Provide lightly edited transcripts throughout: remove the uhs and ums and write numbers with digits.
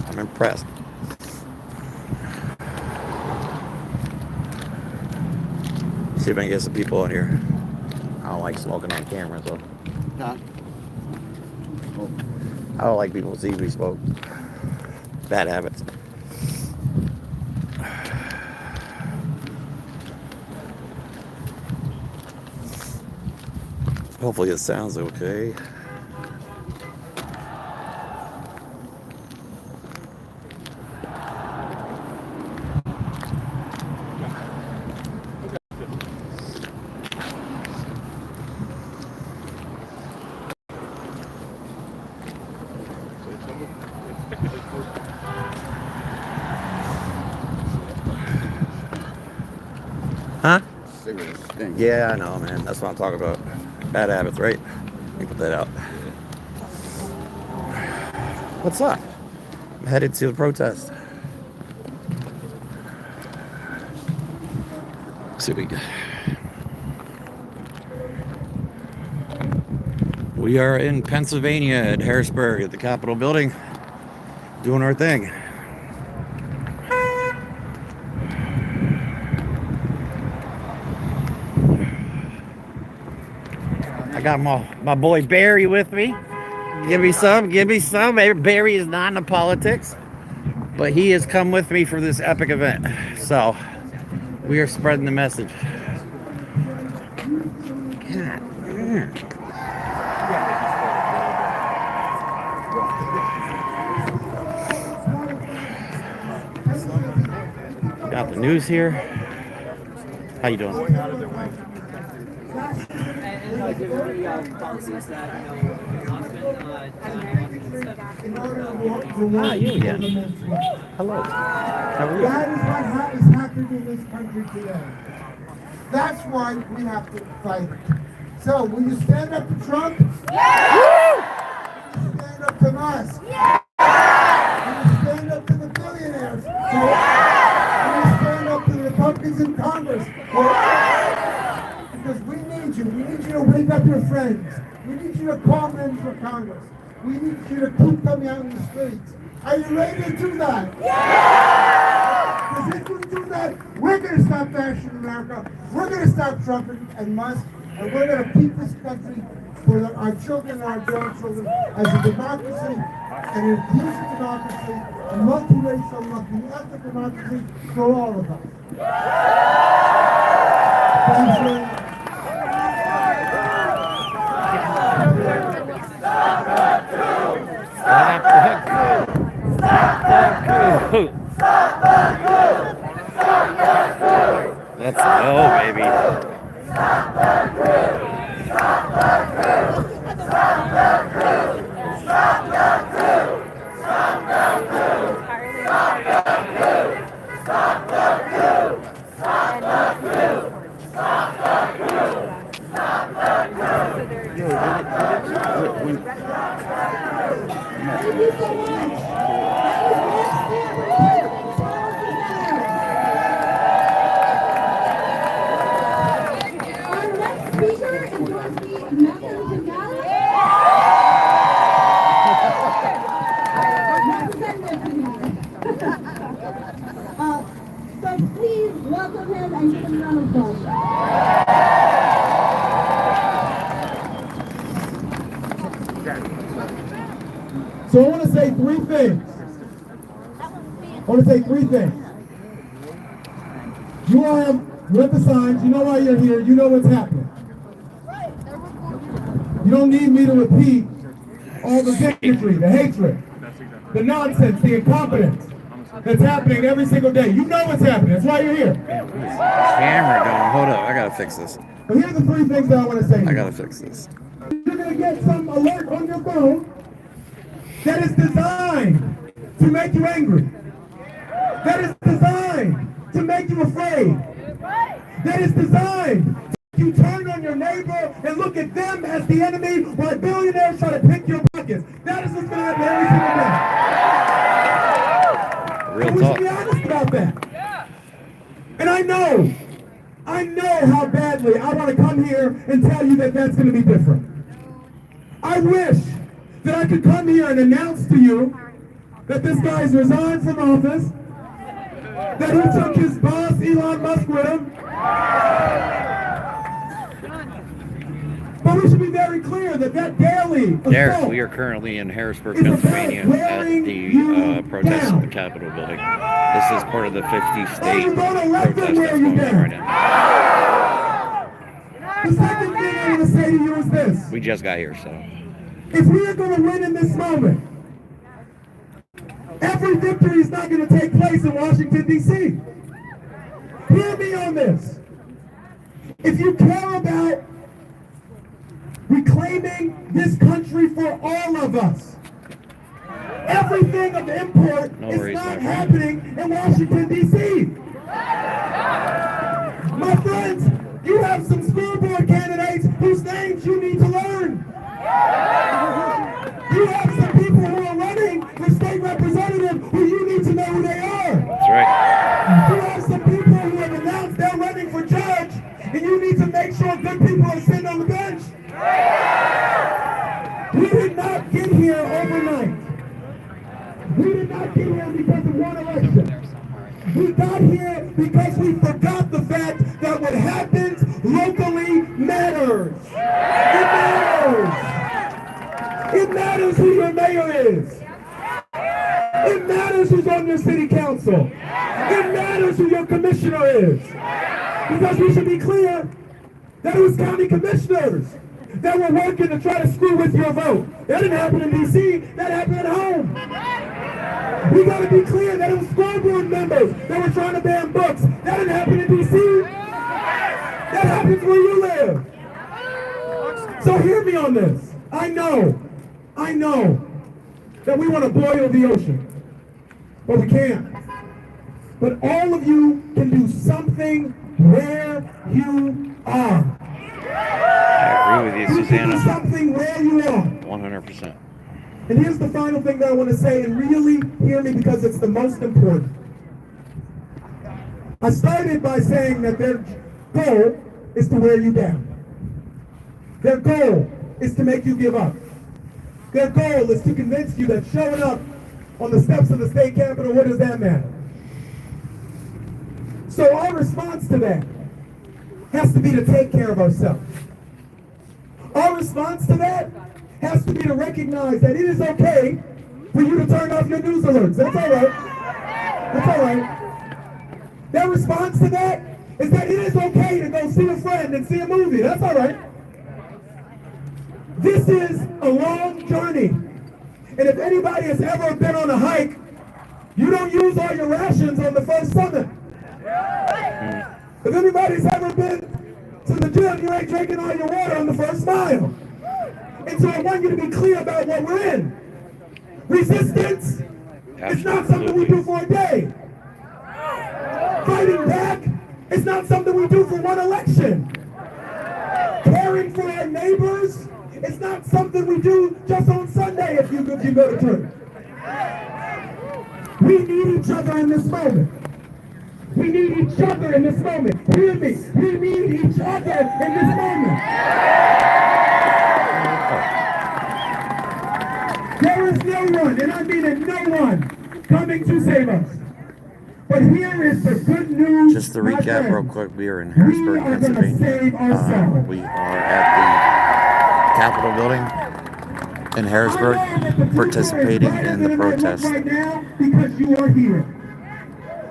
I'm impressed. See if I can get some people in here. I don't like smoking on camera, so. Huh? I don't like people to see me smoke. Bad habits. Hopefully it sounds okay. Huh? Yeah, I know, man. That's what I'm talking about. Bad habits, right? Let me put that out. What's up? I'm headed to the protest. Let's see what we got. We are in Pennsylvania at Harrisburg at the Capitol building, doing our thing. I got my boy Barry with me. Give me some. Barry is not into politics, but he has come with me for this epic event. So we are spreading the message. God. Got the news here. How you doing? You again. Hello. How are you? That is what is happening in this country today. That's why we have to fight it. So, will you stand up to Trump? Yeah! Will you stand up to Musk? Yeah! Will you stand up to the billionaires? Yeah! Will you stand up to the Republicans in Congress? Yeah! Because we need you. We need you to wake up your friends. We need you to call men for Congress. We need you to keep coming out in the streets. Are you ready to do that? Yeah! Because if we do that, we're going to stop fascism in America. We're going to stop Trump and Musk. And we're going to keep this country for our children and our grandchildren as a democracy, an inclusive democracy, a multiracial, multi-ethnic democracy for all of us. Thanks very much. Let's go, baby. So please welcome him and give him a round of applause. So I want to say three things. You all have read the signs. You know why you're here. You know what's happening. You don't need me to repeat all the bigotry, the hatred, the nonsense, the incompetence that's happening every single day. You know what's happening. That's why you're here. Camera going. Hold up. I gotta fix this. But here's the three things that I want to say. I gotta fix this. You're going to get some alert on your phone that is designed to make you angry. That is designed to make you afraid. That is designed to turn on your neighbor and look at them as the enemy while billionaires try to pick your pockets. That is what's going to happen every single day. Real We talk. should be honest about that. And I know how badly I want to come here and tell you that that's going to be different. I wish that I could come here and announce to you that this guy's resigned from office, that he took his boss, Elon Musk, with him. But we should be very clear that daily Derek, assault we are currently in Harrisburg, is about Pennsylvania at wearing the you protest down. at the Capitol building. This is part of the 50 Are state you gonna let them protest wear that's you going on down? right now. The second thing I want to say to you is this. We just got here, so. If we are going to win in this moment, every victory is not going to take place in Washington, D.C. Hear me on this. If you care about reclaiming this country for all of us, everything of import is not happening in Washington, D.C. My friends, you have some school board candidates whose names you need to learn. You have some people who are running for state representative who you need to know who they are. That's right. You have some people who have announced they're running for judge, and you need to make sure good people are sitting on the bench. We did not get here overnight. We did not get here because of one election. We got here because we forgot the fact that what happens locally matters. It matters. It matters who your mayor is. It matters who's on your city council. It matters who your commissioner is. Because we should be clear that it was county commissioners that were working to try to screw with your vote. That didn't happen in D.C., that happened at home. We got to be clear that it was school board members that were trying to ban books. That didn't happen in D.C. That happens where you live. So hear me on this. I know that we want to boil the ocean, but we can't. But all of you can do something where you are. I agree with you, You can do Susanna. something where you are. 100%. And here's the final thing that I want to say, and really hear me because it's the most important. I started by saying that their goal is to wear you down. Their goal is to make you give up. Their goal is to convince you that showing up on the steps of the state capitol, what does that matter? So our response to that has to be to take care of ourselves. Our response to that has to be to recognize that it is okay for you to turn off your news alerts. That's all right. That's all right. Their response to that is that it is okay to go see a friend and see a movie. That's all right. This is a long journey. And if anybody has ever been on a hike, you don't use all your rations on the first summit. If anybody's ever been to the gym, you ain't drinking all your water on the first mile. And so I want you to be clear about what we're in. Resistance is not something we do for a day. Fighting back is not something we do for one election. Caring for our neighbors is not something we do just on Sunday if you go to church. We need each other in this moment. We need each other in this moment. Hear me. We need each other in this moment. There is no one, and I mean it, no one, coming to save us. But here is the good news. Just to my recap real friends. quick, we are in We Harrisburg, are going to save Pennsylvania. ourselves. We are at the Capitol building in Harrisburg, participating in the protest. Right now because you are here.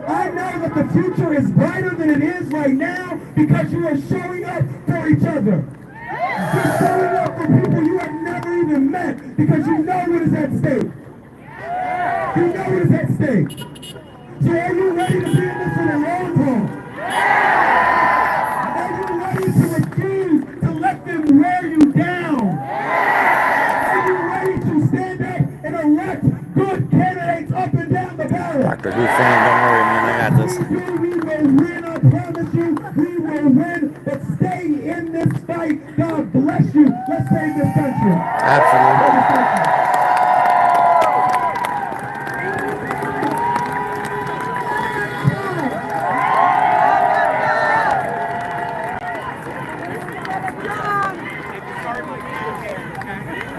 I know that the future is brighter than it is right now because you are showing up for each other. You're showing up for people you have never even met because you know what is at stake. You know what is at stake. So are you ready to be in this for the long haul? Are you ready to refuse to let them wear you down? Are you ready to stand up and elect good candidates up and down the ballot? Dr. Who fan, don't worry, man, I got this. We will win, I promise you, we will win, but stay in this fight. God bless you. Let's save this country. Absolutely.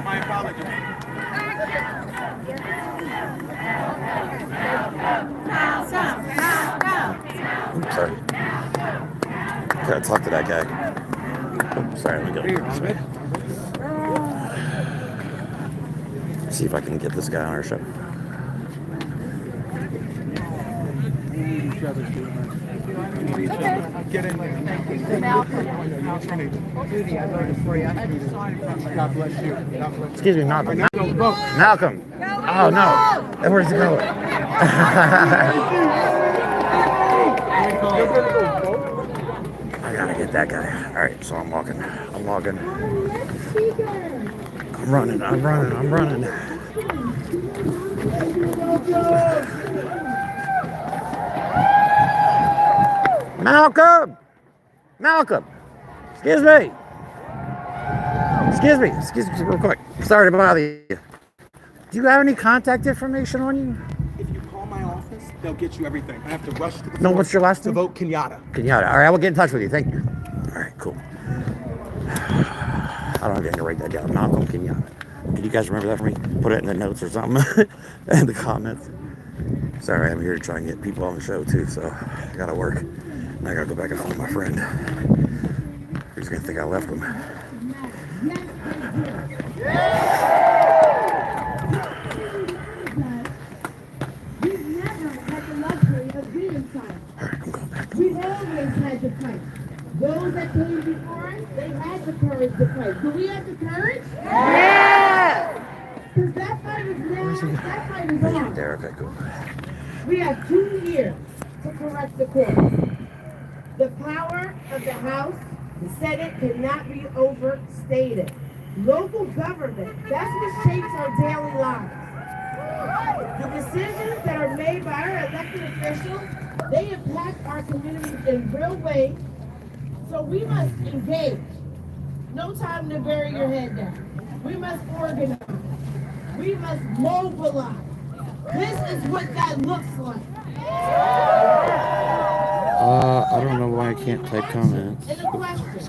My apologies. Gotta talk to that guy. Oh, sorry, let me go. Sorry. See if I can get this guy on our show. Excuse me, Malcolm. Malcolm. Oh no. Where's it going? I gotta get that guy. All right, so I'm walking. I'm walking. I'm running. I'm running. I'm running. Malcolm! Malcolm! Excuse me! Excuse me real quick. Sorry to bother you. Do you have any contact information on you? If you call my office, they'll get you everything. I have to rush to the No, what's your last to name? vote Kenyatta. Kenyatta. All right, I will get in touch with you. Thank you. All right, cool. I don't have to write that down. Malcolm Kenyatta. Can you guys remember that for me? Put it in the notes or something. In the comments. Sorry, I'm here to try and get people on the show too, so I gotta work. And I gotta go back and find my friend. He's gonna think I left him. We've never had the luxury of being silent. Alright, I'm going back. We've always had to fight. Those that came before us, they had the courage to fight. Do we have the courage? Yes! Because that fight is now, that fight is on. There, okay, cool. We have 2 years to correct the course. The power of the House, the Senate cannot be overstated. Local government, that's what shapes our daily lives. The decisions that are made by our elected officials, they impact our communities in real ways. So we must engage. No time to bury your head down. We must organize. We must mobilize. This is what that looks like. I don't know why I can't type comments. And a question.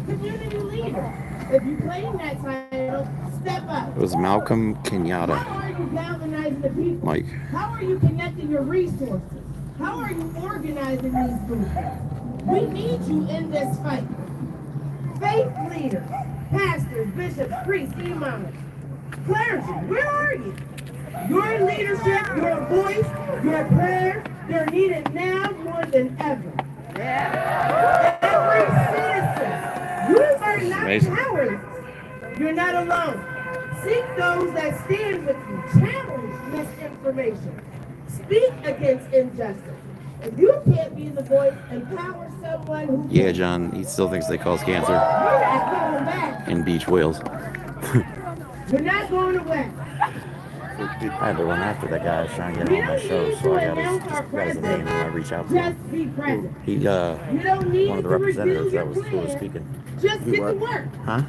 Community leader. If you claim that title, step up. It was Malcolm Kenyatta. How are you galvanizing the people? Mike. How are you connecting your resources? How are you organizing these groups? We need you in this fight. Faith leaders, pastors, bishops, priests, imams, clergy, where are you? Your leadership, your voice, your prayers, they're needed now more than ever. Every citizen, you are not cowards. You're not alone. Seek those that stand with you. Challenge misinformation. Speak against injustice. If you can't be the voice, empower someone who Yeah, John, he still thinks they cause cancer You're not going back. in beach whales. You're not going away. I had to run after that guy. I was trying to get him on my show, so I got his name and I reach out to him. Just be present. He, You don't need one of the to reveal representatives your that was who was plan. speaking. Just get to work. Huh?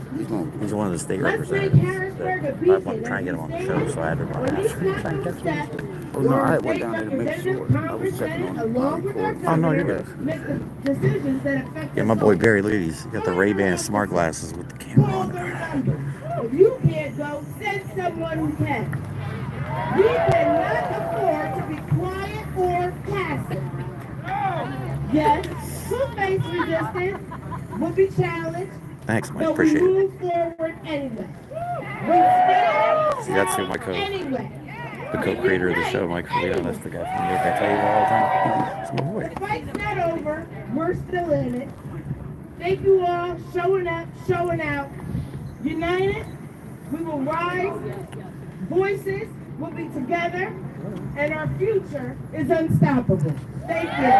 He's one of the state Let's make representatives. Harrisburg a I beacon. want to try and get him on the show, so I had to run When after these him. Try and national catch him. steps, Oh, no, I went down there to make sure. I was checking on the along with our Oh, no, you're governor, good. make the decisions that affect Yeah, us my boy all. Barry Leady's got the Ray-Ban smart glasses with the camera Call on their it. number. If you can't go, send someone who can. We cannot afford to be quiet or passive. Yes, we'll face resistance, we'll be challenged, Thanks, Mike. but we Appreciate it. move forward anyway. We stand See, that's who my anyway. the co-creator of the show, Mike Leon. That's the guy from New York. I tell you all the time. It's my boy. The fight's not over, we're still in it. Thank you all, showing up, showing out. United, we will rise, voices will be together, and our future is unstoppable. Thank you.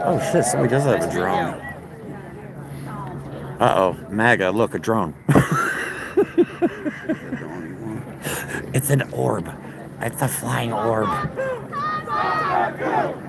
Oh shit! Somebody does have a drone. Uh-oh, MAGA! Look, a drone. It's an orb. It's a flying orb.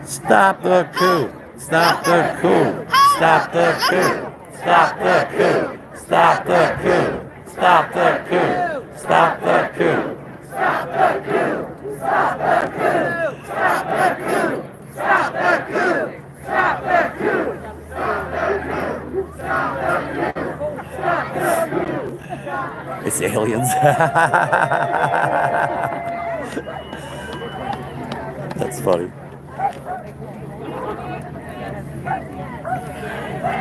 Stop the coup. Stop the coup. Stop the coup. Stop the coup. Stop the coup. Stop the coup. Stop the coup. Stop the coup. Stop the coup. Stop the coup. Stop the coup. Stop the coup. Stop the coup. It's aliens. That's funny.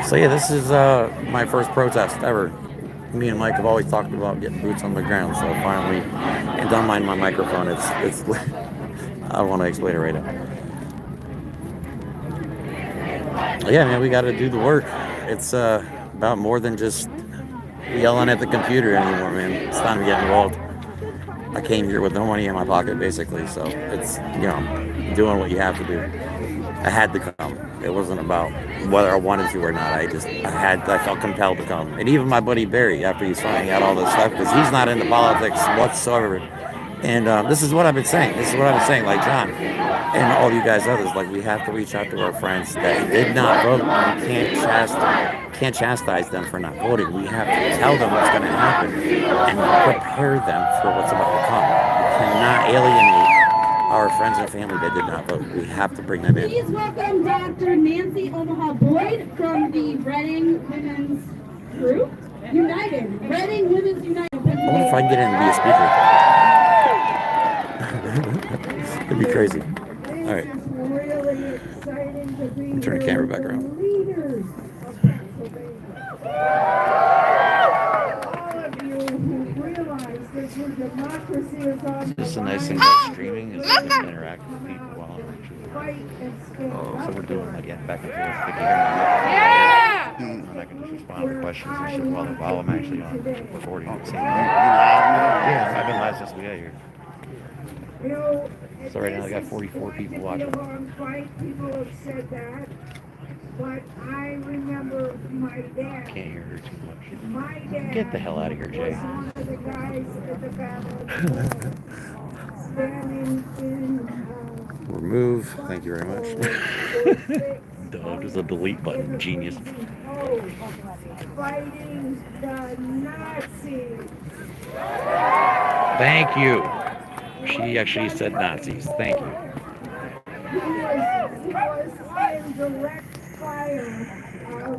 So yeah, this is my first protest ever. Me and Mike have always talked about getting boots on the ground, so finally, and don't mind my microphone. It's I don't want to explain it right now. Yeah, man, we got to do the work. It's about more than just yelling at the computer anymore, man. It's time to get involved. I came here with no money in my pocket, basically, so it's, doing what you have to do. I had to come. It wasn't about whether I wanted to or not. I felt compelled to come. And even my buddy Barry, after he's finding out all this stuff, because he's not into politics whatsoever. And this is what I've been saying. Like John and all you guys others. Like, we have to reach out to our friends that did not vote. We can't chastise them for not voting. We have to tell them what's going to happen and prepare them for what's about to come. We cannot alienate our friends and family that did not vote. We have to bring them in. Please welcome Dr. Nancy Omaha Boyd from the Reading Women's Group United. Reading Women's United. I wonder if I can get in and be a speaker. It'd be crazy. All right. Turn the camera back around. Just a nice thing about streaming is you can interact with people while I'm actually. So we're doing back and forth. And I can just respond to questions and shit while I'm actually on recording at the same time. Yeah, I've been live since we got here. So right now I got 44 people watching. People have said that, but I remember my dad. Can't hear her too much. My dad. Get the hell out of here, Jay. Was one of the guys at the battle standing in. Remove. Thank you very much. Duh, there's a delete button. Genius. Fighting the Nazis. Thank you. She actually said Nazis. Thank you. He was in direct fire of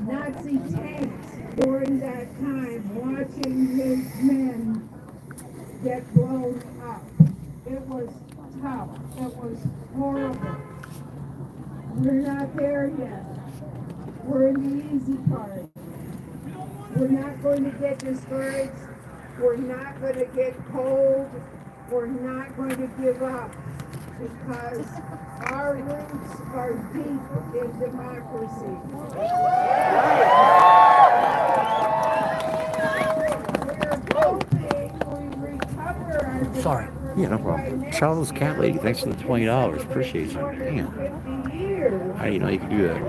Nazi tanks during that time, watching his men get blown up. It was tough. It was horrible. We're not there yet. We're in the easy part. We're not going to get discouraged. We're not going to get cold. We're not going to give up because our roots are deep in democracy. We're hoping we recover our democracy. Sorry. Yeah, no problem. Charles Cat Lady, thanks for the $20. Appreciate you. Damn. How do you know you can do that?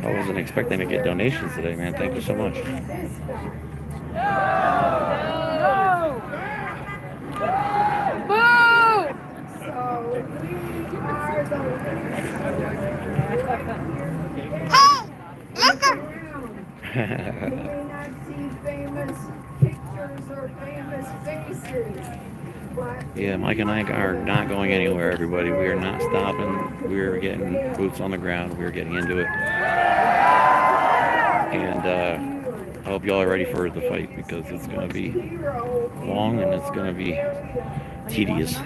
I wasn't expecting to get donations today, man. Thank you so much. You may not see famous pictures or famous faces, but Yeah, Mike and I are not going anywhere, everybody. We are not stopping. We're getting boots on the ground. We're getting into it. And I hope y'all are ready for the fight because it's going to be long and it's going to be tedious.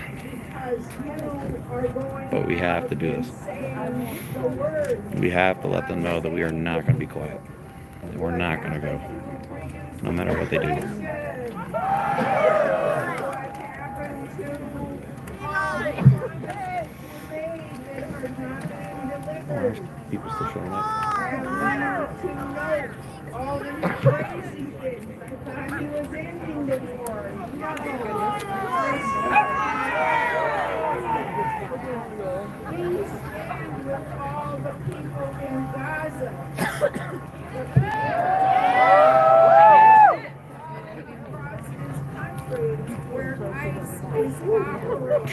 But we have to do this. We have to let them know that we are not going to be quiet. We're not going to go, no matter what they do. There's people still showing up. All the crazy things. I thought he was ending the war. We stand with all the people in Gaza. The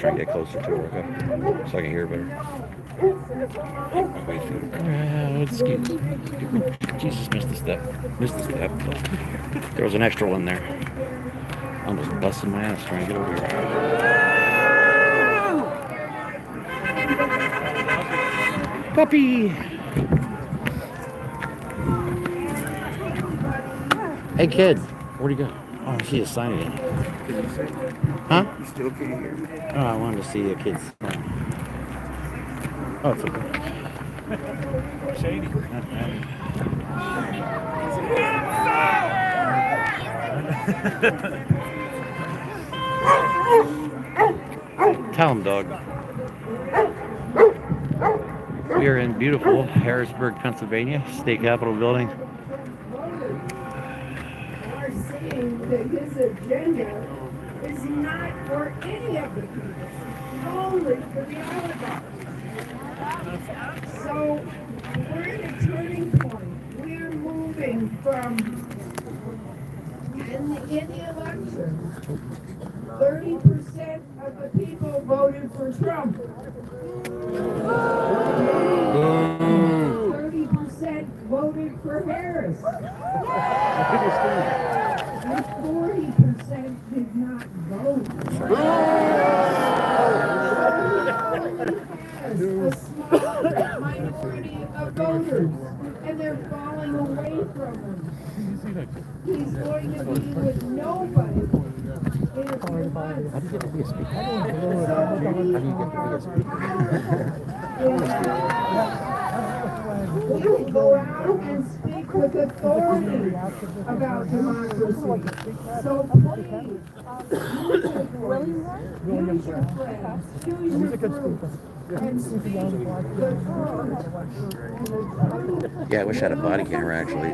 try and get closer to her, okay? So I can hear better. Way through the crowd. Excuse me. Jesus, missed a step. Missed a step. There was an extra one there. Almost busting my ass trying to get over here. Puppy! Hey kid, where'd he go? Oh, she is signing it. Huh? You still can't hear me. Oh, I wanted to see a kid's. Oh, it's okay. Shady. Tell him, dog. We are in beautiful Harrisburg, Pennsylvania, state capitol building. Are saying that his agenda is not for any of the people, only for the oligarchs. So we're at a turning point. We're moving from in the election, 30% of the people voted for Trump. 30% voted for Harris. And 40% did not vote. Has a small minority of voters, and they're falling away from him. He's going to be with nobody in a few months. How do you get to be a speaker? So we will go out and speak with authority about democracy. So please, use your friends, use your groups, and speak the truth. Yeah, I wish I had a body camera actually.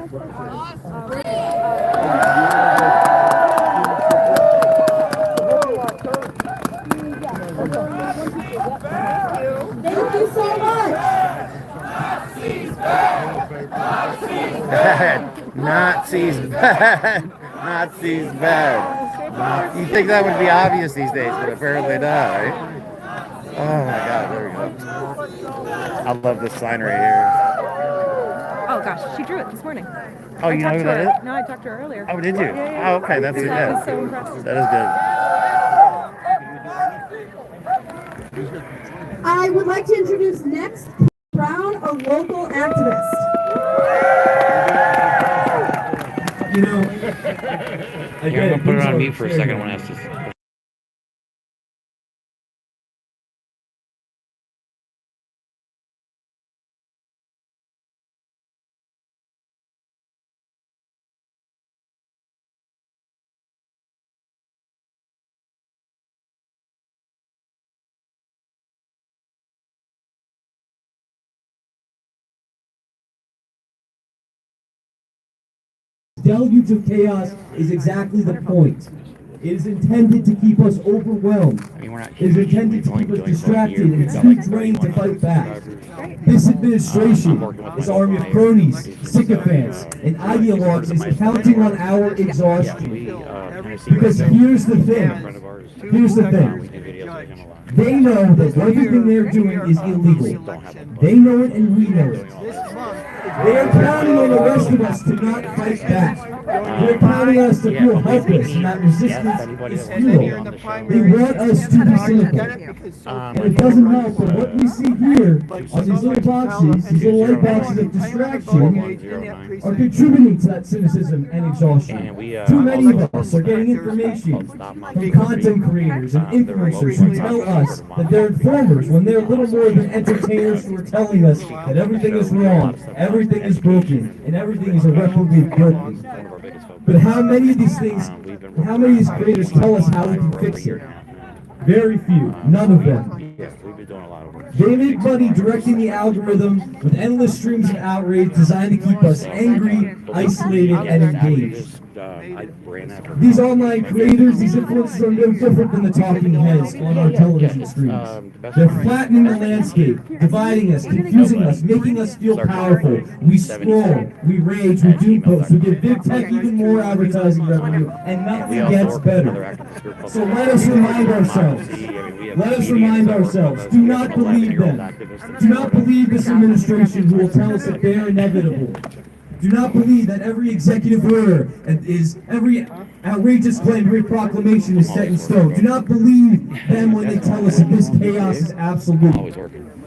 Thank you so much. Bad. Nazis bad. Nazis bad. You think that would be obvious these days, but apparently not, right? Oh my god, there we go. I love this sign right here. Oh gosh, she drew it this morning. Oh, you know who that is? No, I talked to her earlier. Oh, did you? Yeah. Oh, okay, that's it. That Yeah. was so impressive. That is good. I would like to introduce next Brown, a local activist. You know, You're gonna put it on mute for a second when I ask this. deluge of chaos is exactly the point. It is intended to keep us overwhelmed. I mean, we're not It is huge. intended to We've keep us only distracted doing and something too here. drained to We've got fight back. subscribers. This administration, this army of cronies, sycophants, and ideologues is counting on our exhaustion. Because here's the thing. Here's the thing. They know that everything they're doing is illegal. They know it and we know it. They're counting on the rest of us to not fight back. They're counting on us to feel helpless and that resistance is futile. They want us to be cynical. And it doesn't help, but what we see here on these little boxes, these little light boxes of distraction, are contributing to that cynicism and exhaustion. Too many of us are getting information from content creators and influencers who tell us that they're informers when they're little more than entertainers who are telling us that everything is wrong, everything is broken, and everything is irreparably broken. But how many of these things, how many of these creators tell us how we can fix it? Very few, none of them. They make money directing the algorithm with endless streams of outrage designed to keep us angry, isolated, and engaged. I ran after These online creators, these influencers are no different than the talking heads on our television screens. They're flattening the landscape, dividing us, confusing us, making us feel powerful. We scroll, we rage, we do posts, we give big tech even more advertising revenue, and nothing gets better. So let us remind ourselves. Let us remind ourselves. Do not believe them. Do not believe this administration who will tell us that they are inevitable. Do not believe that every executive order and every outrageous claim, every proclamation is set in stone. Do not believe them when they tell us that this chaos is absolute.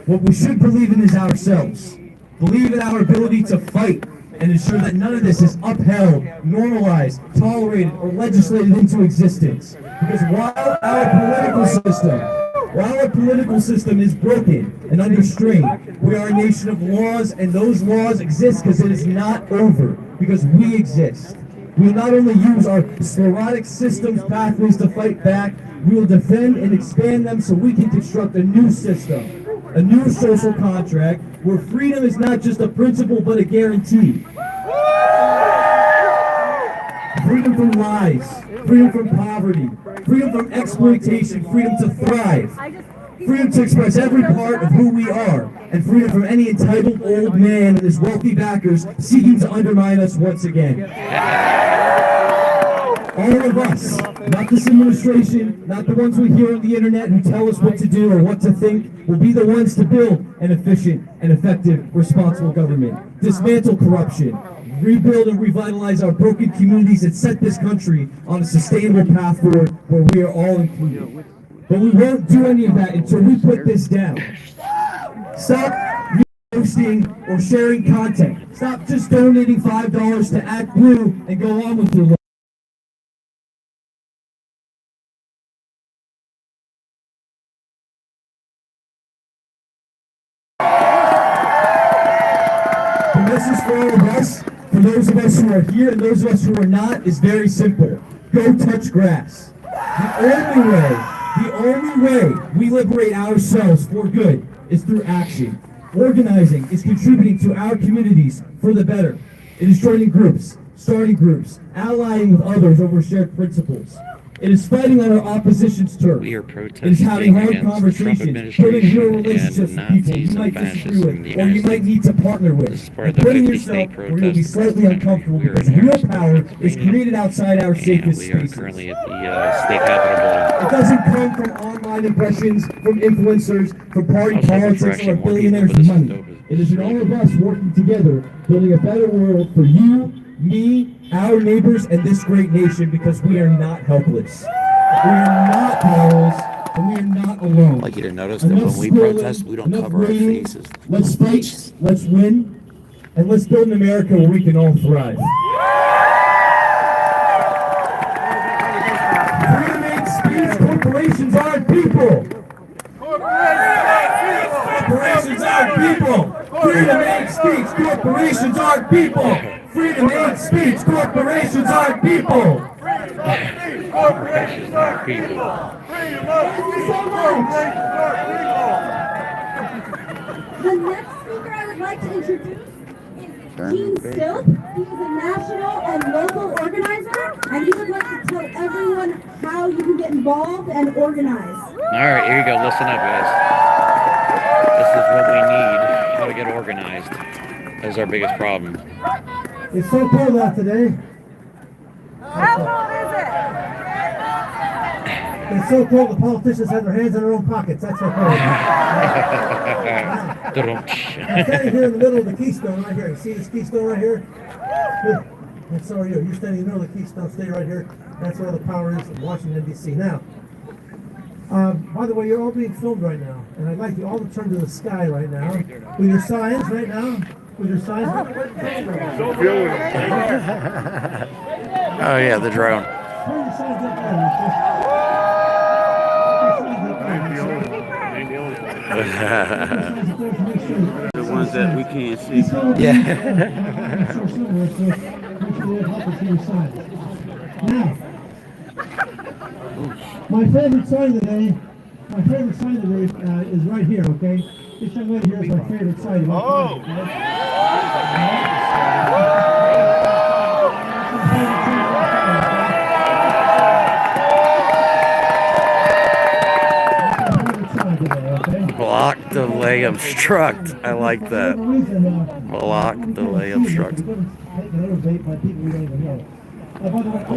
What we should believe in is ourselves. Believe in our ability to fight and ensure that none of this is upheld, normalized, tolerated, or legislated into existence. Because while our political system is broken and under strain, we are a nation of laws, and those laws exist because it is not over, because we exist. We will not only use our sclerotic systems pathways to fight back, we will defend and expand them so we can construct a new system, a new social contract where freedom is not just a principle but a guarantee. Freedom from lies, freedom from poverty, freedom from exploitation, freedom to thrive, freedom to express every part of who we are, and freedom from any entitled old man and his wealthy backers seeking to undermine us once again. All of us, not this administration, not the ones we hear on the internet who tell us what to do or what to think, will be the ones to build an efficient and effective, responsible government, dismantle corruption, rebuild and revitalize our broken communities, and set this country on a sustainable path forward where we are all included. But we won't do any of that until we put this down. Stop posting or sharing content. Stop just donating $5 to ActBlue and go on with your life. The message for all of us, for those of us who are here and those of us who are not, is very simple. Go touch grass. The only way we liberate ourselves for good is through action. Organizing is contributing to our communities for the better. It is joining groups, starting groups, allying with others over shared principles. It is fighting on our opposition's turf. We are It is having hard protesting against the Trump conversations, building real administration relationships and with people Nazis you might and disagree fascists with, in the or United you might States. need to partner with. This is part of And the putting 50-state yourself where you'll be protest slightly against the country. uncomfortable We are because in real Harrisburg, power is Pennsylvania, created outside our and safest we are spaces. currently at the state capitol It doesn't come from online impressions, from influencers, from party Also, politics, for or actually more billionaires' people, but this is money. dope. It is in Really all of good. us working together, building a better world for you, me, our neighbors, and this great nation, because we are not helpless. We are not powerless, and we are not alone. I'd like you to notice that Enough when we scrolling, protest, we don't enough cover our waiting. faces. Let's fight, let's win, and let's build an America where we can all thrive. Freedom ain't speech, corporations aren't people. Corporations aren't people. Freedom ain't speech, corporations aren't people. Freedom ain't speech, corporations aren't people. Corporations are people. Thank you so much. The next speaker I would like to introduce is Gene Stilt. He is a national and local organizer, and he would like to tell everyone how you can get involved and organize. All right, here you go. Listen up, guys. This is what we need. How to get organized. That's our biggest problem. It's so cold out today. How cold is it? It's so cold the politicians have their hands in their own pockets. That's so cold. I'm standing here in the middle of the Keystone right here. You see this Keystone right here? Here. And so are you. You're standing in the middle of the Keystone. Stay right here. That's where the power is in Washington, D.C. Now, by the way, you're all being filmed right now. And I'd like you all to turn to the sky right now. With your signs right now. With your signs. Oh, yeah, the drone. Turn your signs up there. The ones that we can't see. Now, my favorite sign today is right here, okay? This young lady here is my favorite sign. Block, delay, obstruct. I like that. Block, delay, obstruct.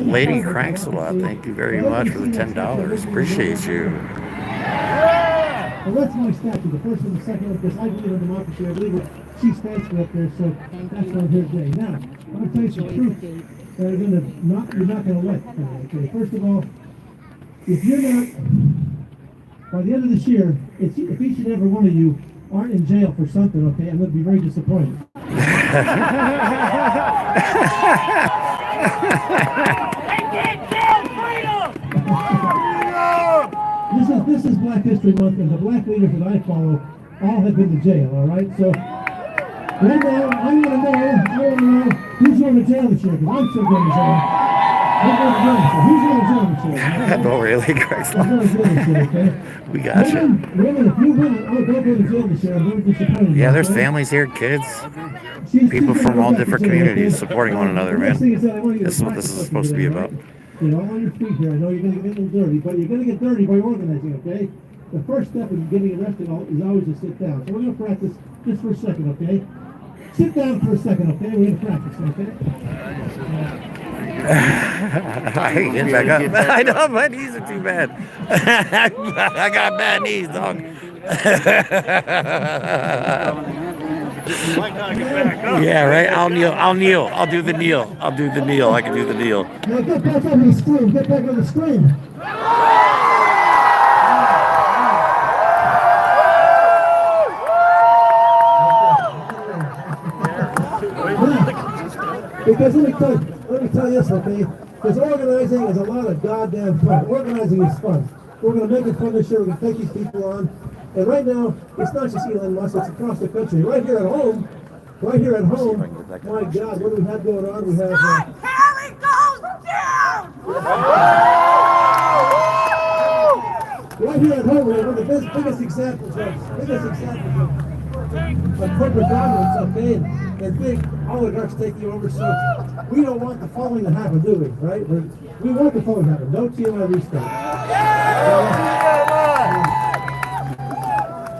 Lady Cranks a lot. Thank you very much for the $10. Appreciate you. Well, that's my statue, the first and the second, because I believe in democracy. I believe what she stands for up there, so that's what I'm here today. Now, I'm going to tell you some truth that you're not going to like. Okay, first of all, if you're not, by the end of this year, if each and every one of you aren't in jail for something, okay, I'm going to be very disappointed. This is Black History Month, and the black leaders that I follow all have been to jail, all right? So, right now, I want to know who's going to jail this year, because I'm still going to jail. I'm going to jail, so who's going to jail this year? No, really, Craig's I'm going to jail this year, okay? We got you. Women, if you women don't go to jail this year, I'm very disappointed. Yeah, there's families here, kids, people from all different communities supporting one another, man. This is what this is supposed to be about. You know, on your feet here, I know you're going to get a little dirty, but you're going to get dirty by organizing, okay? The first step in getting arrested is always to sit down. So we're going to practice just for a second, okay? Sit down for a second, okay? We're going to practice, okay? I hate getting back up. I know, my knees are too bad. I got bad knees, dog. Yeah, right. I'll kneel. I'll do the kneel. I can do the kneel. Now get back on the screen. Get back on the screen. Because let me tell you this, okay? Because organizing is a lot of goddamn fun. Organizing is fun. We're going to make it fun this year. We're going to take these people on. And right now, it's not just Elon Musk, it's across the country. Right here at home, my God, what do we have going on? We have... Harry goes down! Right here at home, we have one of the biggest examples of corporate dominance, okay, and big oligarchs taking over. So we don't want the following to happen, do we? Right? We want the following to happen. No TMI restart.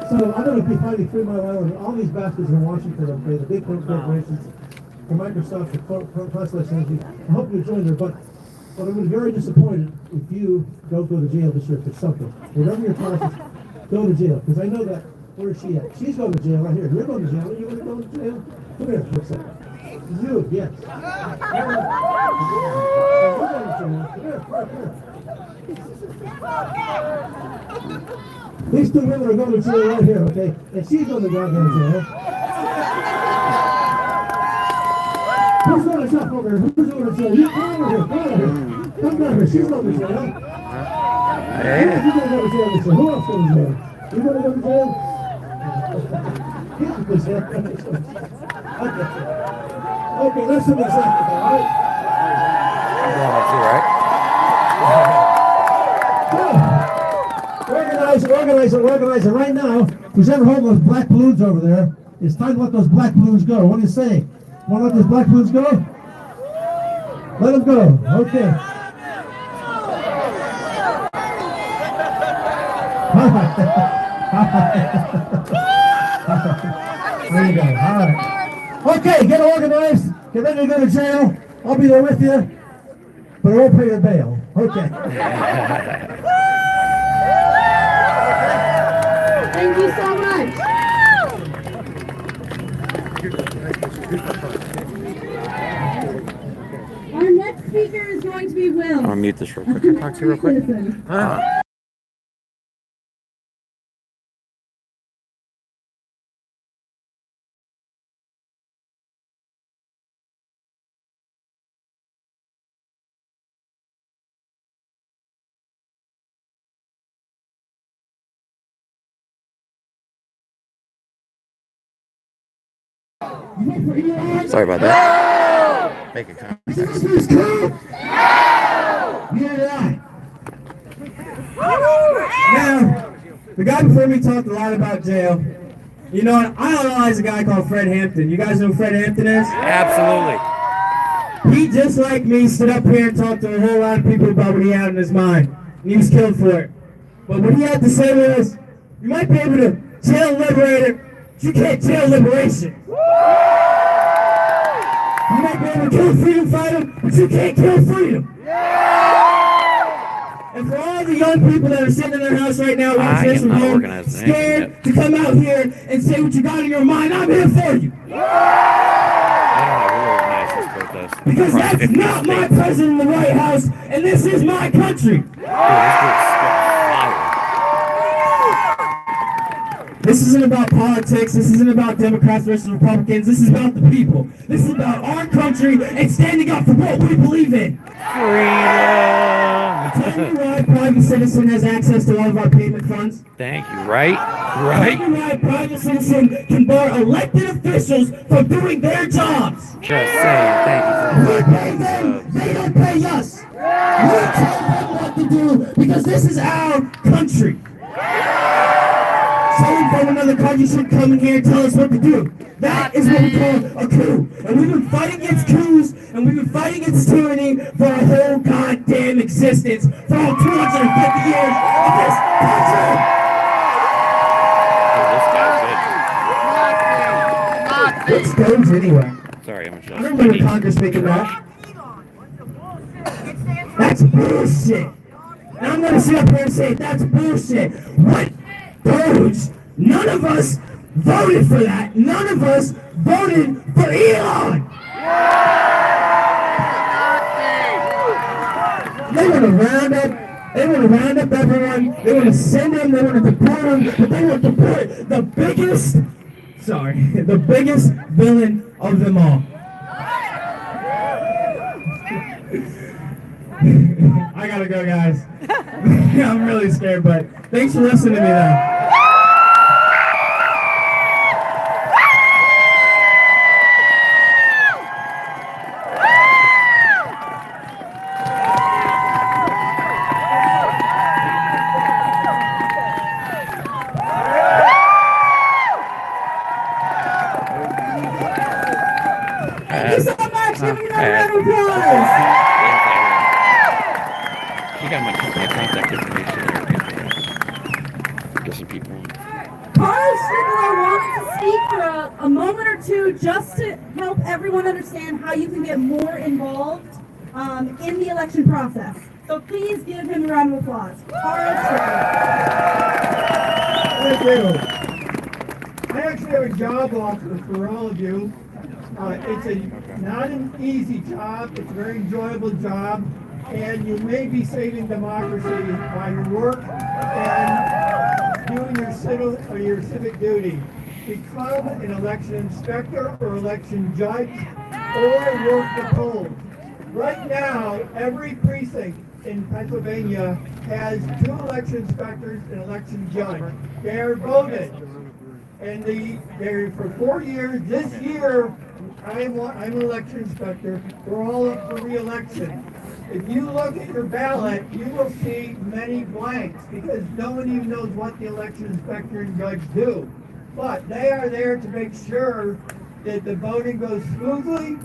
So I'm going to be fighting 3 Mile Island. All these bastards in Washington, okay, the big corporations, the Microsoft, the Constellation Energy. I hope you join there, but I'm going to be very disappointed if you don't go to jail this year for something. Whatever your causes, go to jail. Because I know that. Where is she at? She's going to jail right here. You're going to jail. Are you going to go to jail? Come here for a second. You, yes. These 2 women are going to jail right here, okay? And she's going to goddamn jail. Who's going to jump over here? Who's going to jail? You come over here. Come over here. Come down here. She's going to jail. Hey. Who's going to go to jail this year? Who else going to jail? You going to go to jail? Okay, that's some examples, all right? Organizer. Right now, who's ever holding those black balloons over there, it's time to let those black balloons go. What do you say? Want to let those black balloons go? Let them go. Okay. There you go. All right. Okay, get organized. Get ready to go to jail. I'll be there with you, but I won't pay your bail. Okay. Thank you so much. Our next speaker is going to be Will. I'll mute this real quick. Can I talk to you real quick? Sorry about that. Make a comment. Now, the guy before me talked a lot about jail. You know what? I analyze a guy called Fred Hampton. You guys know who Fred Hampton is? Absolutely. He, just like me, stood up here and talked to a whole lot of people about what he had in his mind. And he was killed for it. But what he had to say was, you might be able to jail liberator, but you can't jail liberation. You might be able to kill a freedom fighter, but you can't kill freedom. And for all the young people that are sitting in their house right now watching this from home, scared to come out here and say what you got in your mind, I'm here for you. Because that's not my president in the White House, and this is my country. This isn't about politics. This isn't about Democrats versus Republicans. This is about the people. This is about our country and standing up for what we believe in. Freedom. Tell me why a private citizen has access to all of our payment funds. Thank you. Right? Tell me why a private citizen can bar elected officials from doing their jobs. Just saying. Thank you for We pay them. They don't pay us. We tell them what to do because this is our country. Someone from another country should come in here and tell us what to do. That is what we call a coup. And we've been fighting against coups, and we've been fighting against tyranny for our whole goddamn existence, for all 250 years of this country. What's Doge anyway? Sorry, I'm I don't remember Congress making that. That's bullshit. And I'm going to sit up here and say that's bullshit. What? Doge? None of us voted for that. None of us voted for Elon. They want to round up. They want to round up everyone. They want to send them. They want to deport them. But they want to deport the biggest villain of them all. I gotta go, guys. I'm really scared, but thanks for listening to me, though. Thank you so much. Give me another round of applause. You got my contact information there. Get some people on. Carl Strickler wanted to speak for a moment or two just to help everyone understand how you can get more involved in the election process. So please give him a round of applause. Carl Strickler. Thank you. I actually have a job offer for all of you. It's not an easy job. It's a very enjoyable job. And you may be saving democracy by your work and doing your civic duty. Become an election inspector or election judge or work the polls. Right now, every precinct in Pennsylvania has 2 election inspectors and election judge. They're voted. And they're for 4 years. This year, I'm an election inspector. We're all up for re-election. If you look at your ballot, you will see many blanks because no one even knows what the election inspector and judge do. But they are there to make sure that the voting goes smoothly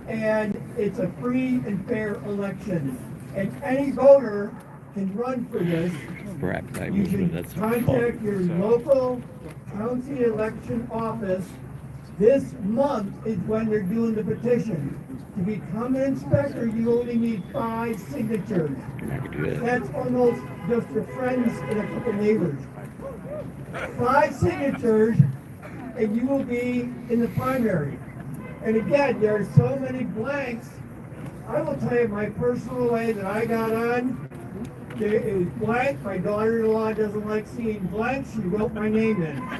and it's a free and fair election. And any voter can run for this. You can contact your local county election office. This month is when they're doing the petition. To become an inspector, you only need 5 signatures. That's almost just your friends and a couple neighbors. 5 signatures, and you will be in the primary. And again, there are so many blanks. I will tell you my personal way that I got on. It was blank. My daughter-in-law doesn't like seeing blanks. She wrote my name in. I'm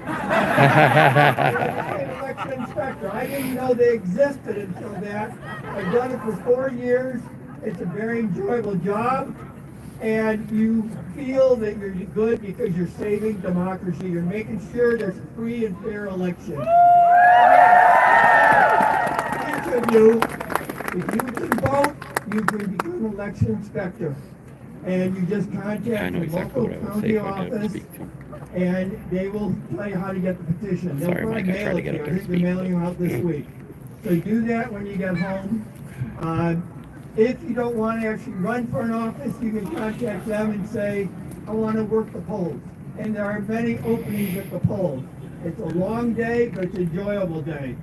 an election inspector. I didn't know they existed until that. I've done it for 4 years. It's a very enjoyable job. And you feel that you're good because you're saving democracy. You're making sure there's a free and fair election. Each of you, if you can vote, you can become an election inspector. And you just contact your local county office, and they will tell you how to get the petition. They'll probably mail it to you. I think they're mailing you out this week. So do that when you get home. If you don't want to actually run for an office, you can contact them and say, I want to work the polls. and there are many openings at the polls. It's a long day, but it's an enjoyable day.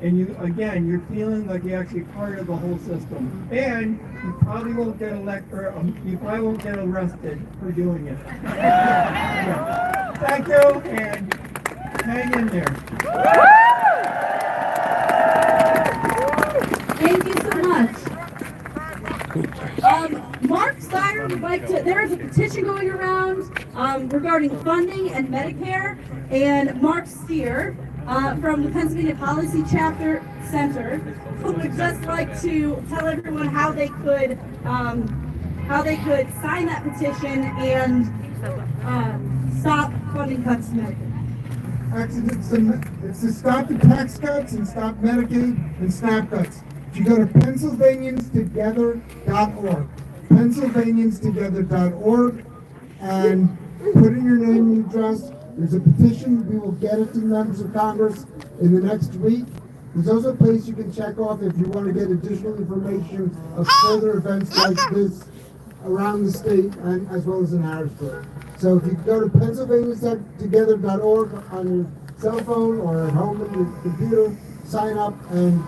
And you're feeling like you're actually part of the whole system. And you probably won't get you probably won't get arrested for doing it. Yeah. Thank you, and hang in there. Thank you so much. Mark Steyer would like to, there is a petition going around regarding funding and Medicare, and Mark Steer from the Pennsylvania Policy Chapter Center would just like to tell everyone how they could sign that petition and stop funding cuts to Medicare. Actually, it's to stop the tax cuts and stop Medicaid and SNAP cuts. You go to PennsylvaniansTogether.org, PennsylvaniansTogether.org, and put in your name and address. There's a petition. We will get it to members of Congress in the next week. There's also a place you can check off if you want to get additional information of further events like this around the state and as well as in Harrisburg. So if you go to PennsylvaniansTogether.org on your cell phone or at home on your computer, sign up and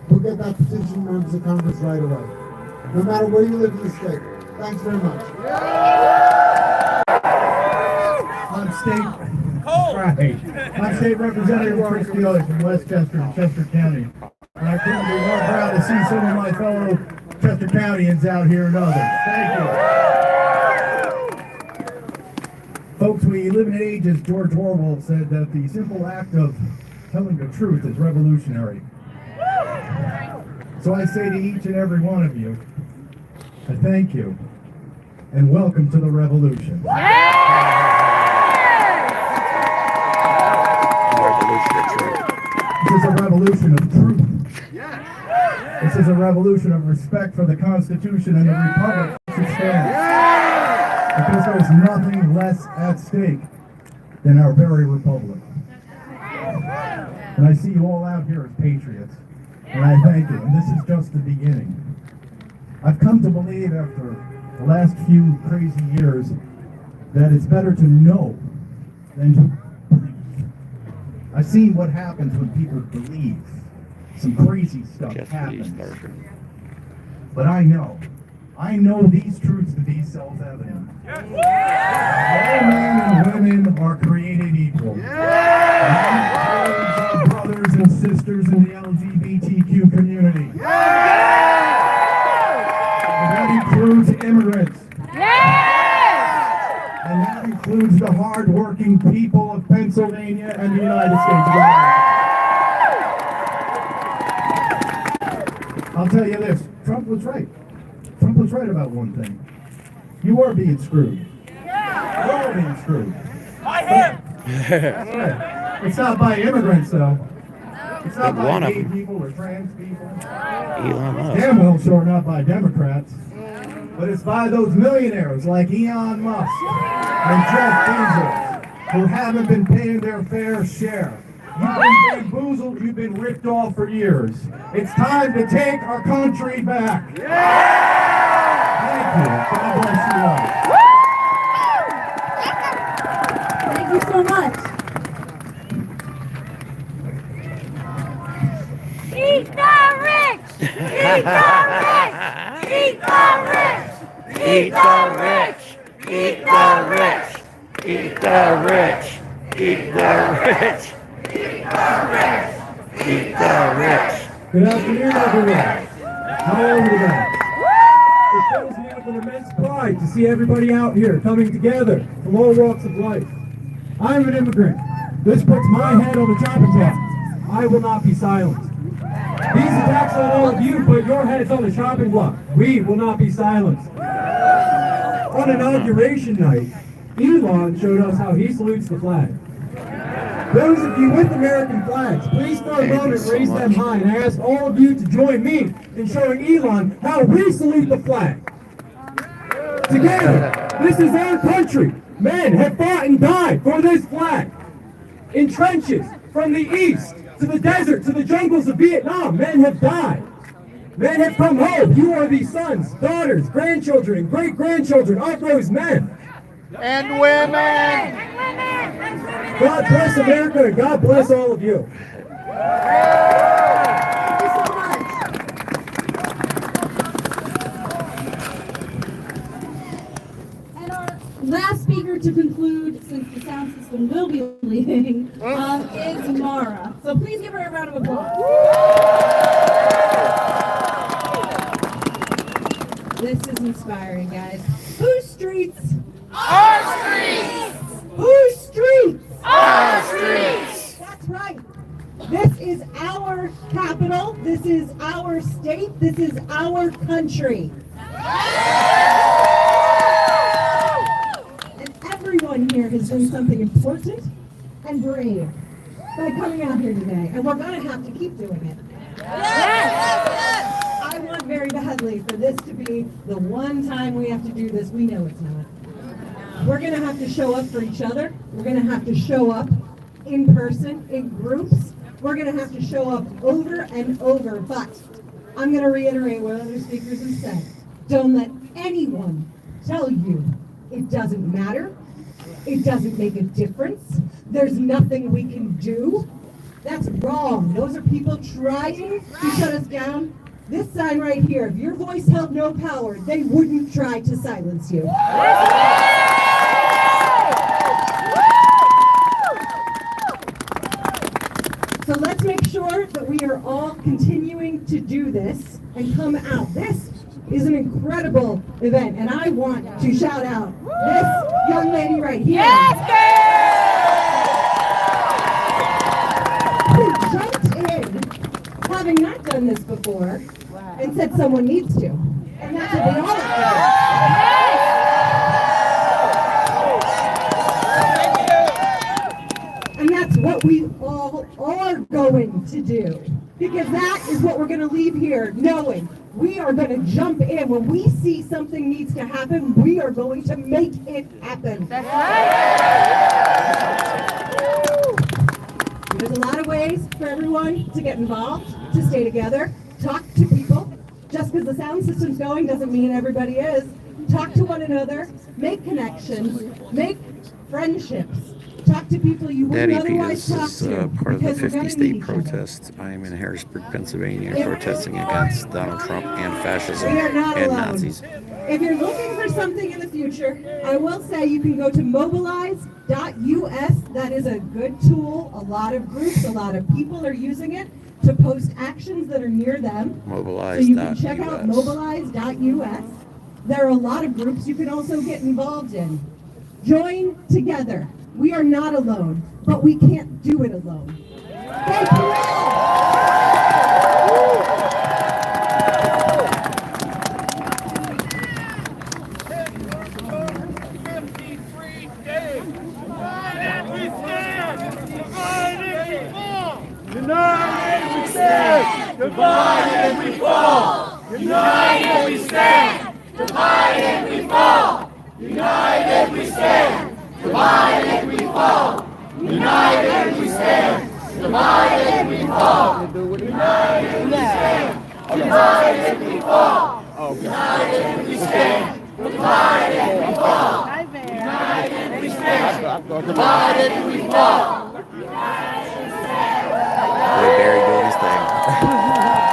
we'll get that petition to members of Congress right away. No matter where you live in the state. Thanks very much. I'm State Representative Chris Steele from Westchester and Chester County. And I couldn't be more proud to see some of my fellow Chester Countyans out here and others. Thank you. Folks, we live in an age, as George Orwell said, that the simple act of telling the truth is revolutionary. So I say to each and every one of you, I thank you and welcome to the revolution. This is a revolution of truth. This is a revolution of respect for the Constitution and the Republic as it stands. Because there's nothing less at stake than our very republic. And I see you all out here as patriots. And I thank you. And this is just the beginning. I've come to believe after the last few crazy years that it's better to know than to believe. I've seen what happens when people believe. Some crazy stuff happens. But I know these truths to be self-evident. All men and women are created equal. And that includes our brothers and sisters in the LGBTQ community. And that includes immigrants. And that includes the hard-working people of Pennsylvania and the United States of America. I'll tell you this, Trump was right. Trump was right about one thing. You are being screwed. We're all being screwed. By him! That's right. It's not by immigrants, though. It's not by gay people or trans people. It's damn well sure not by Democrats. But it's by those millionaires like Elon Musk and Jeff Bezos who haven't been paying their fair share. You've been bamboozled, you've been ripped off for years. It's time to take our country back. Thank you. God bless you all. Thank you so much. Eat the rich! Eat the rich! Eat the rich! Eat the rich! Eat the rich! Eat the rich! Eat the rich! Eat the rich! Eat the rich! Good afternoon, everyone. How are you tonight? It fills me up with immense pride to see everybody out here coming together from all walks of life. I'm an immigrant. This puts my head on the chopping block. I will not be silent. These attacks on all of you put your heads on the chopping block. We will not be silent. On Inauguration Night, Elon showed us how he salutes the flag. Those of you with American flags, please for a moment raise them high, and I ask all of you to join me in showing Elon how we salute the flag. Together, this is our country. Men have fought and died for this flag. In trenches, from the east to the desert to the jungles of Vietnam, men have died. Men have come home. You are the sons, daughters, grandchildren, and great-grandchildren of those men. And women! God bless America and God bless all of you. Thank you so much. And our last speaker to conclude, since the sound system will be leaving, is Mara. So please give her a round of applause. This is inspiring, guys. Whose streets? Our streets! Whose streets? Our streets! That's right. This is our capital. This is our state. This is our country. And everyone here has done something important and brave by coming out here today. And we're going to have to keep doing it. I want very badly for this to be the one time we have to do this. We know it's not. We're going to have to show up for each other. We're going to have to show up in person, in groups. We're going to have to show up over and over. But I'm going to reiterate what other speakers have said. Don't let anyone tell you it doesn't matter. It doesn't make a difference. There's nothing we can do. That's wrong. Those are people trying to shut us down. This sign right here, if your voice held no power, they wouldn't try to silence you. So let's make sure that we are all continuing to do this and come out. This is an incredible event, and I want to shout out this young lady right here. Who jumped in, having not done this before, and said someone needs to. And that's what we all do. And that's what we all are going to do. Because that is what we're going to leave here knowing. We are going to jump in. When we see something needs to happen, we are going to make it happen. That's right. There's a lot of ways for everyone to get involved, to stay together, talk to people. Just because the sound system's going doesn't mean everybody is. Talk to one another, make connections, make friendships. Talk to people you wouldn't Daddy, otherwise because talk this to. is part of the because we're 50 gonna state need each other. protest. I am in Harrisburg, Pennsylvania, protesting against Donald Trump and fascism We are not and alone. Nazis. If you're looking for something in the future, I will say you can go to mobilize.us. That is a good tool. A lot of groups, a lot of people are using it to post actions that are near them. So you can check out mobilize.us. There are a lot of groups you can also get involved in. Join together. We are not alone, but we can't do it alone. Thank you United we stand, divided we fall. United we stand, divided we fall. United we stand, divided we fall. United we stand, divided we fall. United we stand, divided we fall. United we stand, divided we fall. United we stand, divided we fall. Boy Barry doing his thing.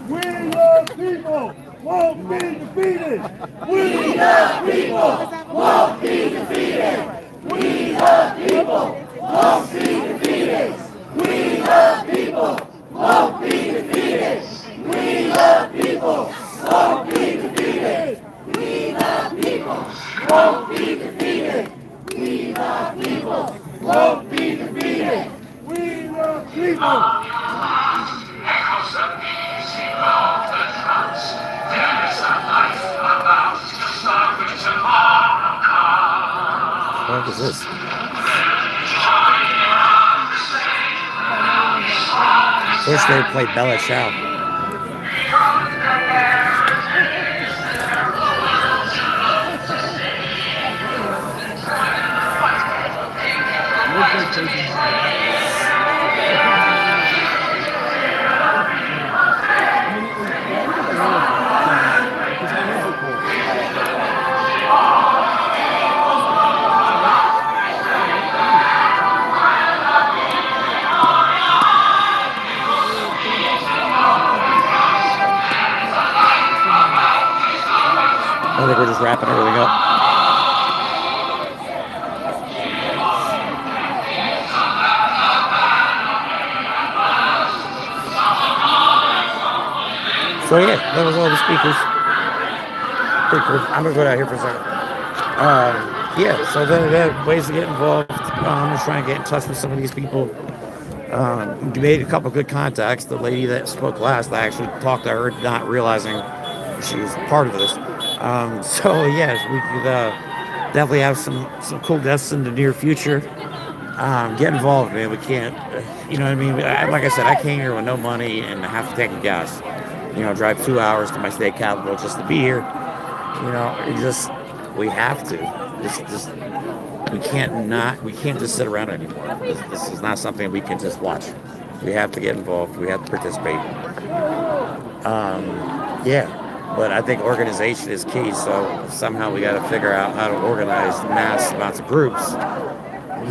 We the people won't be defeated. We the people won't be defeated. We the people won't be defeated. We the people won't be defeated. We the people won't be defeated. We the people won't be defeated. We the people won't be defeated. We the people. What is this? Wish they would play Bella Ciao. just wrapping everything up. So yeah, that was all the speakers. Pretty cool. I'm gonna go out here for a second. Yeah, so there ways to get involved. I'm just trying to get in touch with some of these people. Made a couple good contacts. The lady that spoke last, I actually talked to her, not realizing she was part of this. So yes, we could definitely have some cool guests in the near future. Get involved, man. We can't, you know what I mean? Like I said, I came here with no money and I have to take a gas. You know, drive 2 hours to my state capital just to be here. You know, we have to. We can't just sit around anymore. This is not something we can just watch. We have to get involved. We have to participate. Yeah, but I think organization is key. So somehow we got to figure out how to organize mass amounts of groups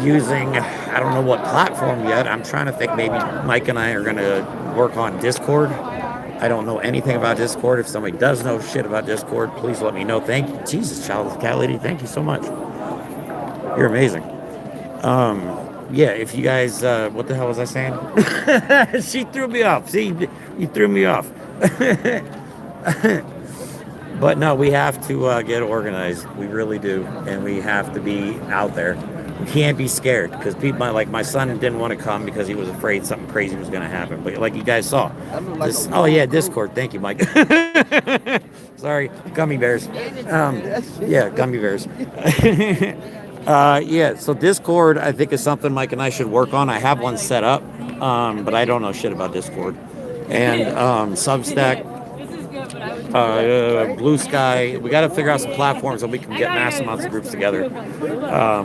using, I don't know what platform yet. I'm trying to think maybe Mike and I are going to work on Discord. I don't know anything about Discord. If somebody does know shit about Discord, please let me know. Thank you. Jesus, child cat lady, thank you so much. You're amazing. Yeah, if you guys, what the hell was I saying? She threw me off. See, you threw me off. But no, we have to get organized. We really do. And we have to be out there. We can't be scared because people like my son didn't want to come because he was afraid something crazy was going to happen. But like you guys saw, oh yeah, Discord. Thank you, Mike. Sorry, gummy bears. Yeah, gummy bears. Yeah, so Discord I think is something Mike and I should work on. I have one set up, but I don't know shit about Discord. And Substack, Blue Sky. We got to figure out some platforms so we can get mass amounts of groups together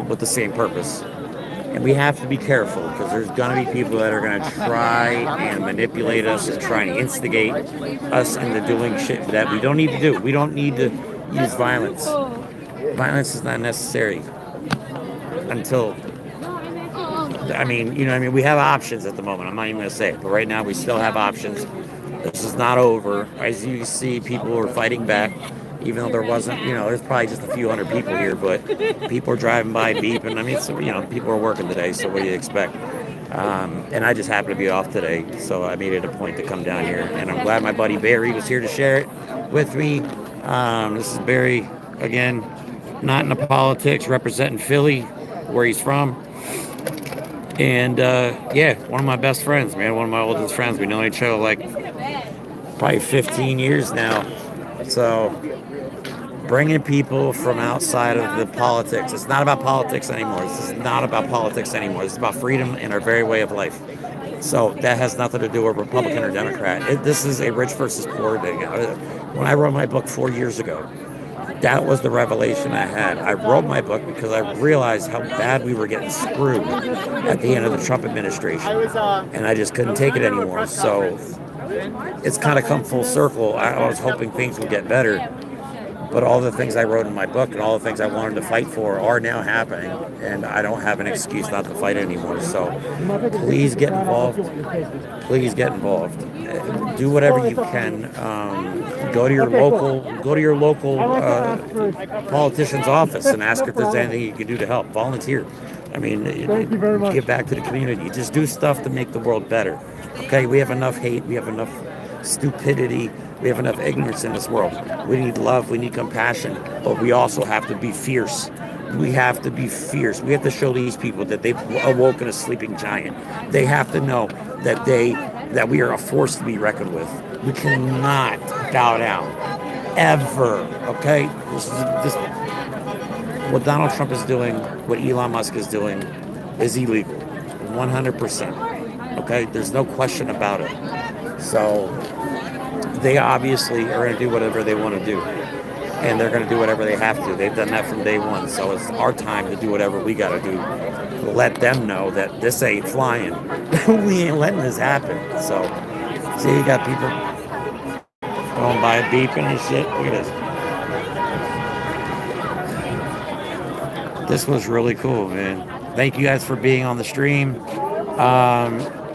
with the same purpose. And we have to be careful because there's going to be people that are going to try and manipulate us and try and instigate us into doing shit that we don't need to do. We don't need to use violence. Violence is not necessary until, I mean, you know what I mean? We have options at the moment. I'm not even going to say it, but right now we still have options. This is not over. As you see, people are fighting back, even though there wasn't, you know, there's probably just a few hundred people here, but people are driving by beeping. I mean, so, you know, people are working today, so what do you expect? And I just happened to be off today, so I made it a point to come down here. And I'm glad my buddy Barry was here to share it with me. This is Barry, again, not into politics, representing Philly, where he's from. And yeah, one of my best friends, man, one of my oldest friends. We know each other like probably 15 years now. So bringing people from outside of the politics. It's not about politics anymore. This is not about politics anymore. This is about freedom and our very way of life. So that has nothing to do with Republican or Democrat. This is a rich versus poor thing. When I wrote my book 4 years ago, that was the revelation I had. I wrote my book because I realized how bad we were getting screwed at the end of the Trump administration. And I just couldn't take it anymore. So it's kind of come full circle. I was hoping things would get better. But all the things I wrote in my book and all the things I wanted to fight for are now happening. And I don't have an excuse not to fight anymore. So please get involved. Please get involved. Do whatever you can. Go to your local politician's office and ask if there's anything you can do to help. Volunteer. I mean, give back to the community. Just do stuff to make the world better. Okay, we have enough hate. We have enough stupidity. We have enough ignorance in this world. We need love. We need compassion. But we also have to be fierce. We have to be fierce. We have to show these people that they've awoken a sleeping giant. They have to know that we are a force to be reckoned with. We cannot bow down. Ever. Okay? This what Donald Trump is doing, what Elon Musk is doing, is illegal. 100%. Okay? There's no question about it. So they obviously are going to do whatever they want to do. And they're going to do whatever they have to. They've done that from day one. So it's our time to do whatever we got to do. To let them know that this ain't flying. We ain't letting this happen. So, see, you got people going by beeping and shit. Look at this. This was really cool, man. Thank you guys for being on the stream.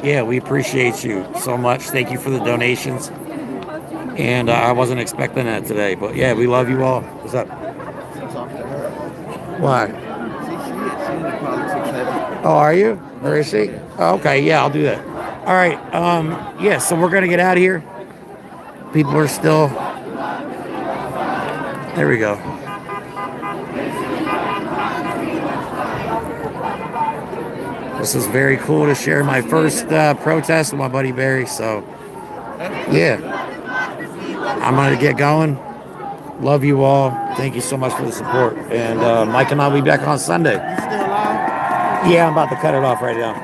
Yeah, we appreciate you so much. Thank you for the donations. And I wasn't expecting that today. But yeah, we love you all. What's up? Why? She's in the politics heavy. Oh, are you? Or is she? Oh, okay, yeah, I'll do that. All right. Yeah, so we're gonna get out of here. People are still. There we go. This is very cool to share my first protest with my buddy Barry. So, yeah, I'm gonna get going. Love you all. Thank you so much for the support. And Mike and I'll be back on Sunday. You still alive? Yeah, I'm about to cut it off right now.